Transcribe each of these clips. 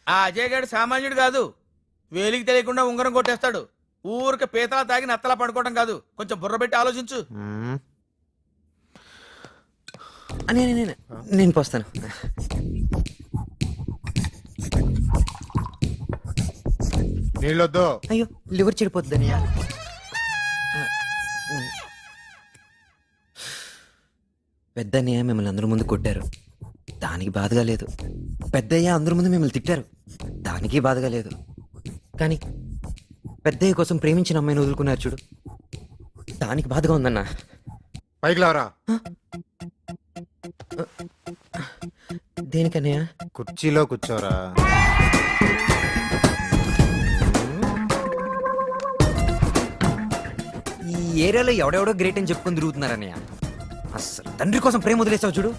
ఆ అజయ్ గారు సామాన్యుడు కాదు. వేలికి తెలియకుండా ఉంగరం కొట్టేస్తాడు. ఊరికి పీతలా తాగి నత్తలా పడుకోవడం కాదు. కొంచెం బుర్ర పెట్టి ఆలోచించు. నేను పోస్తాను. నీళ్ళొద్దు. అయ్యో లివర్ చెడిపోద్దని. పెద్దన్నయ్య మిమ్మల్ని అందరి ముందు కొట్టారు, దానికి బాధగా లేదు. పెద్దయ్య అందరి ముందు మిమ్మల్ని తిట్టారు, దానికి బాధగా లేదు. కానీ పెద్దయ్య కోసం ప్రేమించిన అమ్మాయిని వదులుకున్నారు చూడు, దానికి బాధగా ఉందన్నా. పైకి లావరా. దేనికన్నయ్య? కుర్చీలో కూర్చోరా. ఈ ఏరియాలో ఎవడెవడో గ్రేట్ అని చెప్పుకొని తిరుగుతున్నారన్నయ్య. అస్సలు తండ్రి కోసం ప్రేమ వదిలేసావు చూడు,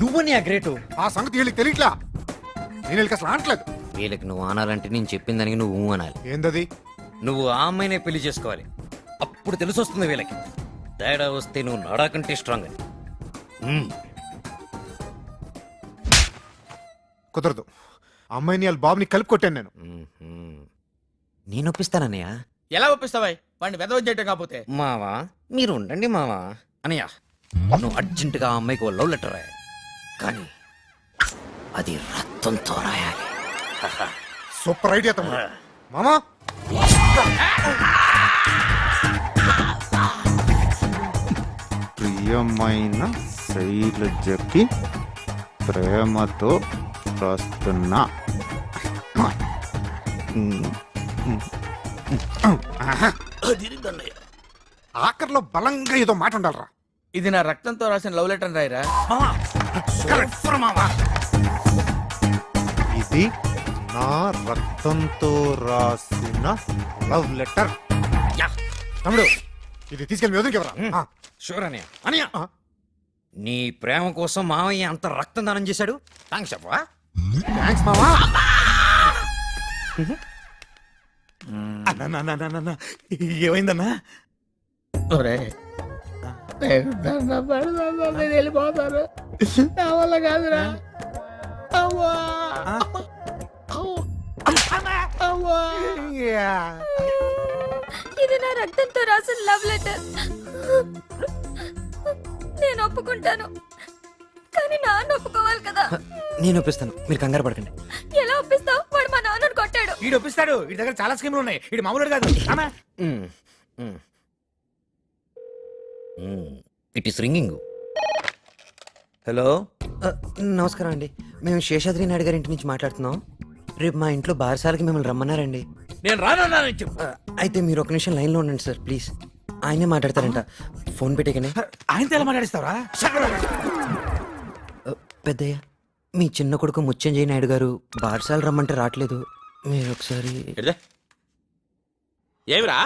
నువ్వన్నయ్య గ్రేటు. ఆ సంగతి వీళ్ళకి తెలియట్లా. నేను వీళ్ళకి అసలు అనట్లేదు. వీళ్ళకి నువ్వు అనాలంటే నేను చెప్పిన దానికి నువ్వు అనాలి. ఏందది? నువ్వు ఆ అమ్మాయినే పెళ్లి చేసుకోవాలి, అప్పుడు తెలిసి వస్తుంది వీళ్ళకి. తేడా వస్తే నువ్వు నాడాకంటే స్ట్రాంగ్ అని. కుదరదు. అమ్మాయిని వాళ్ళ బాబుని కలిపి కొట్టాను నేను. నేను ఒప్పిస్తానన్నయ్య. ఎలా ఒప్పిస్తావాయ్ వాడిని వెదవ చేయటం కాకపోతే? మావా మీరు ఉండండి మావా. అనయ్య నువ్వు అర్జెంటుగా ఆ అమ్మాయికి లవ్ లెటర్ రాయాలి, కానీ అది రక్తంతో రాయాలి. సూపర్ ఐడియా తమ్ముడు. మామా ప్రియమైన శైలజకి ప్రేమతో రాస్తున్నా. ఆఖరిలో బలంగా ఏదో మాట ఉండాలరా. ఇది నా రక్తంతో రాసిన లవ్ లెటర్ రాయరా. ఇది నా రక్తంతో రాసిన లవ్ లెటర్. తమ్ముడు ఇది తీసుకెళ్ళి వదిలికి ఎవరా? షూర్ అనయ్య. అనయ్య నీ ప్రేమ కోసం మావయ్య అంత రక్తం దానం చేశాడు, థ్యాంక్స్ చెప్పవా? థ్యాంక్స్ మామా. ఏమైందన్నా? వెళ్ళిపోతారు నా వల్ల కాదురా. ఇది నా రక్తంతో రాసిన లవ్ లెటర్. నేను ఒప్పుకుంటాను, కానీ నాన్న ఒప్పుకోవాలి కదా. నేను ఒప్పిస్తాను, మీరు కంగారు పడకండి. ఎలా ఒప్పిస్తావు? వాడు మా నాన్నను కొట్టాడు. వీడు ఒప్పిస్తాడు, వీడి దగ్గర చాలా స్కీములు ఉన్నాయి. వీడు మామూలు కాదు. It is ringing. హలో, నమస్కారం అండి. మేము శేషాద్రి నాయుడు గారి ఇంటి నుంచి మాట్లాడుతున్నాం. రేపు మా ఇంట్లో బారసాలకి మిమ్మల్ని రమ్మన్నారండి. నేను రానన్నానని చెప్పు. అయితే మీరు ఒక నిమిషం లైన్లో ఉండండి సార్, ప్లీజ్. ఆయనే మాట్లాడతారంట, ఫోన్ పెట్టేకనే. ఆయనతో ఎలా మాట్లాడిస్తావరా? పెద్దయ్య, మీ చిన్న కొడుకు ముత్యంజయ నాయుడు గారు బారసాల రమ్మంటే రావట్లేదు. మీరు ఒకసారి. ఏమిరా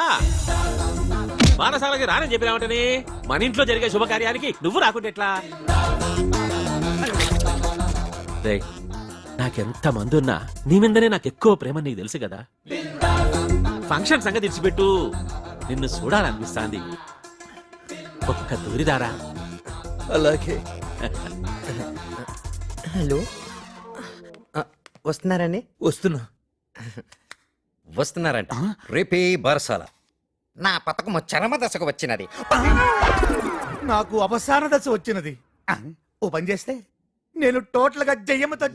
బారసాలకి రానని చెప్పినామంటని మన ఇంట్లో జరిగే శుభకార్యానికి నువ్వు రాకుంటే ఎట్లా? నాకెంత మంది ఉన్నా నీ మీదనే నాకు ఎక్కువ ప్రేమ, నీకు తెలుసు కదా. ఫంక్షన్ సంగతి తెచ్చిపెట్టు, నిన్ను చూడాలనిపిస్తాంది. ఒక్క దూరిదారా? అలాగే. హలో, వస్తున్నారండి? వస్తున్నారంట. రేపే బారసాల. నా పథకం చరమ దశకు వచ్చినది. నాకు అవసాన దశ వచ్చినది. ఓ పని చేస్తే నేను టోటల్ గా జయమతో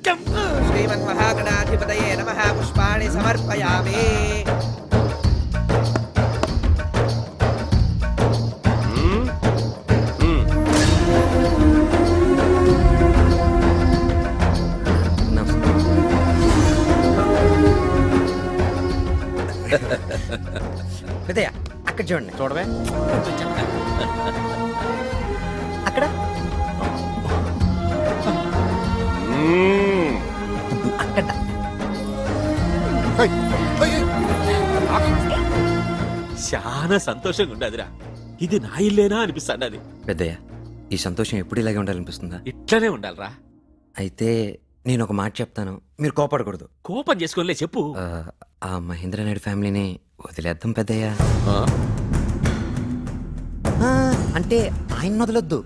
శ్రీమన్ మహాగణాధిపతయే నమః. పుష్పాణి సమర్పయామి. పెద్దయ్య అక్కడ చూడండి. చూడవే అక్కడ అక్కడ. చాలా సంతోషంగా ఉండదురా. ఇది నా ఇల్లేనా అనిపిస్తాండి. అది పెద్దయ్య, ఈ సంతోషం ఎప్పుడు ఇలాగే ఉండాలనిపిస్తుందా? ఇట్లనే ఉండాలిరా. అయితే నేను ఒక మాట చెప్తాను, మీరు కోపడకూడదు. కోపం చేసుకోలే చెప్పు. ఆ మహేంద్ర నాయుడు ఫ్యామిలీని వదిలేద్దాం పెద్దయ్య. అంటే ఆయన వదిలేద్దు,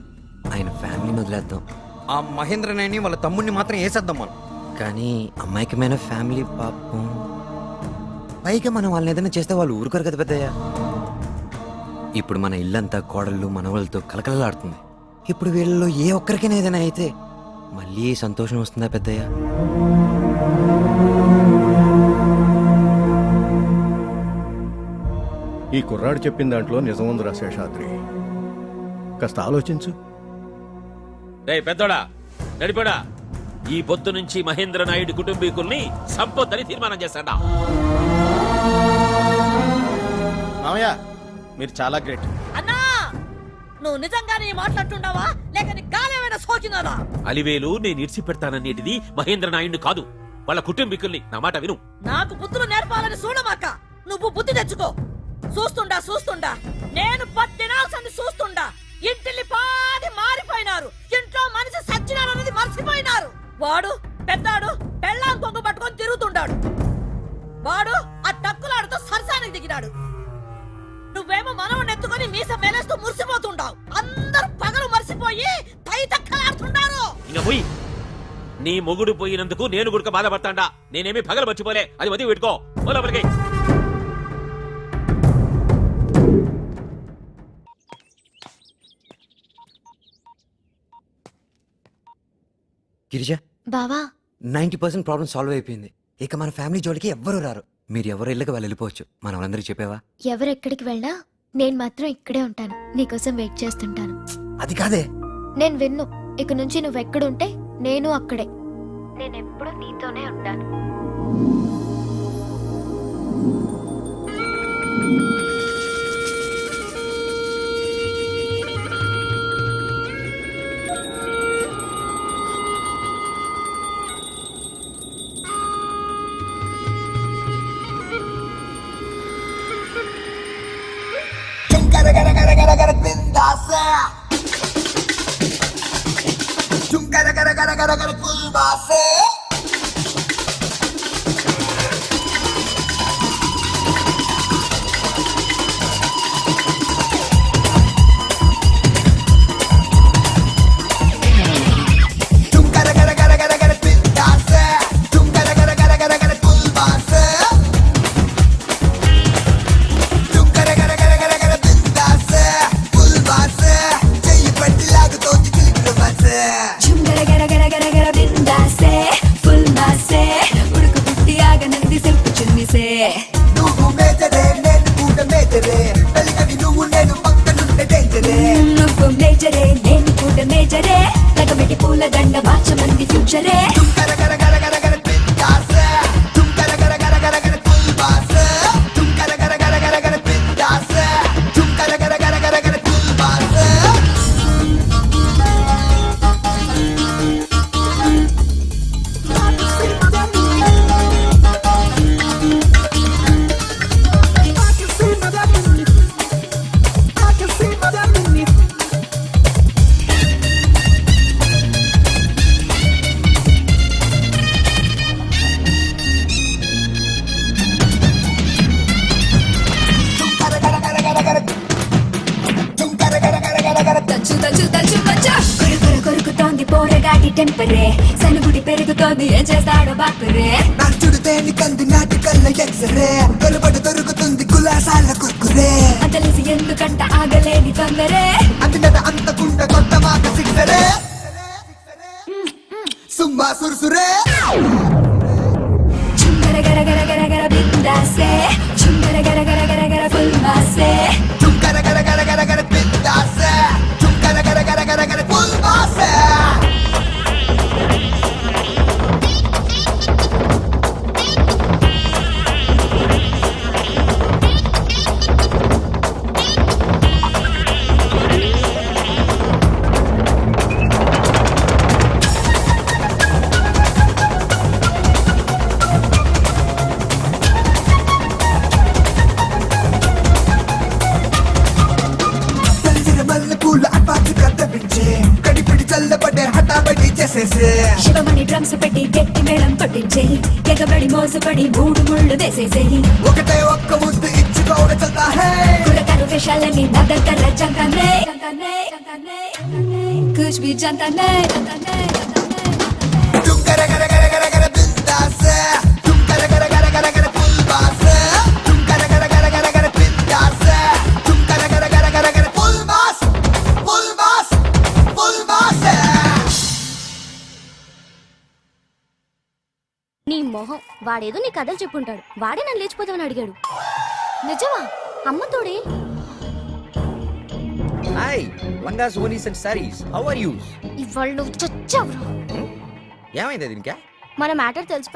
ఆయన ఫ్యామిలీని వదిలేద్దాం. ఆ మహేంద్ర నాయుడిని వాళ్ళ తమ్ముడిని మాత్రం వేసేద్దాం మనం. కానీ అమాయకమైన ఫ్యామిలీ పాపం. పైగా మనం వాళ్ళని ఏదైనా చేస్తే వాళ్ళు ఊరుకోరు కదా పెద్దయ్య. ఇప్పుడు మన ఇల్లంతా కోడళ్ళు మనవలతో కలకలలాడుతుంది. ఇప్పుడు వీళ్ళలో ఏ ఒక్కరికైనా ఏదైనా అయితే మళ్ళీ సంతోషం వస్తుందా పెద్దయ్య? ఈ కుర్రాడు చెప్పిన దాంట్లో నిజం ఉందిరా శేషాద్రి. కాస్త ఆలోచించు. రే పెద్దోడా, నడిపోడా, ఈ పొద్దు నుంచి మహేంద్ర నాయుడు కుటుంబీకుల్ని సంపొద్దని తీర్మానం చేశాడా. మామయ్య మీరు చాలా గ్రేట్. అన్నా నువ్వు నిజంగానే మాట్లాడుతుండవా లేక నీ గాలేమైనా సోకినారా? అలివేలు నేను ఇడిచి పెడతాననేటిది మహేంద్ర నాయుడు కాదు, వాళ్ళ కుటుంబీకుల్ని. నా మాట విను. నాకు బుద్ధులు నేర్పాలని చూడమాక. నువ్వు బుద్ధి తెచ్చుకో. చూస్తుండా నేను 10 దినాల సంది చూస్తుండా. ఇంటిల్లి పాది మారిపోయినారు. ఇంట్లో మనిషి సచ్చినారన్నది మర్చిపోయినారు. వాడు పెద్దాడు పెళ్ళాం కొంగు పట్టుకొని తిరుగుతుండాడు. వాడు ఆ టక్కులాడుతూ సరసానికి దిగినాడు. నువ్వేమో మనవని ఎత్తుకొని మీస మేలేస్తూ మురిసిపోతుండావు. అందరూ పగలు మర్చిపోయి పై తక్కలాడుతుండారు. ఇంకా పోయి నీ మొగుడు పోయినందుకు నేను గుడక బాధపడతాడా. నేనేమి పగలు మర్చిపోలే, అది వదిలి పెట్టుకో. లోపలికి గిరిజ, బావా 90% ప్రాబ్లం సాల్వ్ అయిపోయింది. ఇక మన ఫ్యామిలీ జోలికి ఎవ్వరూ రారు. మీరు ఎవరు ఇళ్ళకి వాళ్ళు వెళ్ళిపోవచ్చు. మన వాళ్ళందరికీ చెప్పావా? ఎవరెక్కడికి వెళ్ళా నేను మాత్రం ఇక్కడే ఉంటాను. నీకోసం వెయిట్ చేస్తుంటాను. అది కాదే. నేను విన్ను. ఇక నుంచి నువ్వెక్కడుంటే నేను అక్కడే. నేనెప్పుడు నీతోనే ఉంటాను. టెంపరే సనుగుడి పెరుగుతోంది. ఏం చేస్తాడో బాపురే. నచ్చుడు తేని కంది నాటి కళ్ళ ఎక్సరే కలుబడి దొరుకుతుంది కులాసాల కుర్కురే. అంతలేసి ఎందుకంట ఆగలేని తొందరే. అంతట అంతకుంట కొత్త మాట సిక్సరే సుమ్మా సురుసురే. చుంగర గర గర గర గర బిందాసే. చుంగర గర గర గర గర ఫుల్ మాసే. చుంకర గర గర గర గర బిందాసే. చుంకర గర గర గర గర ఫుల్ మాసే. శివమణి డ్రమ్స్ పెట్టి గట్టి మేళం కొట్టించే. ఎగబడి మోసపడి 3 ముళ్ళు వేసేసేయి. ఒకటే ఒక్క ముద్దు ఇచ్చుకోవడం చల్తా హే. కులకరు వేషాలని నా దగ్గర జంకనే కుచ్ బి జంతనే. చుంకర గర గర గర గర నీ మొహం వాడేదో నీ కథలు చెప్పుంటాడు. వాడే నన్ను లేచిపోతామని అడిగాడు. నిజమా? అమ్మ తోడే. Hi langas onis and saris how are you? ఇవాళ నువ్వు చచ్చావురా. ఏమైంది దీనికా? మన మ్యాటర్ తెలిసిపోయింది.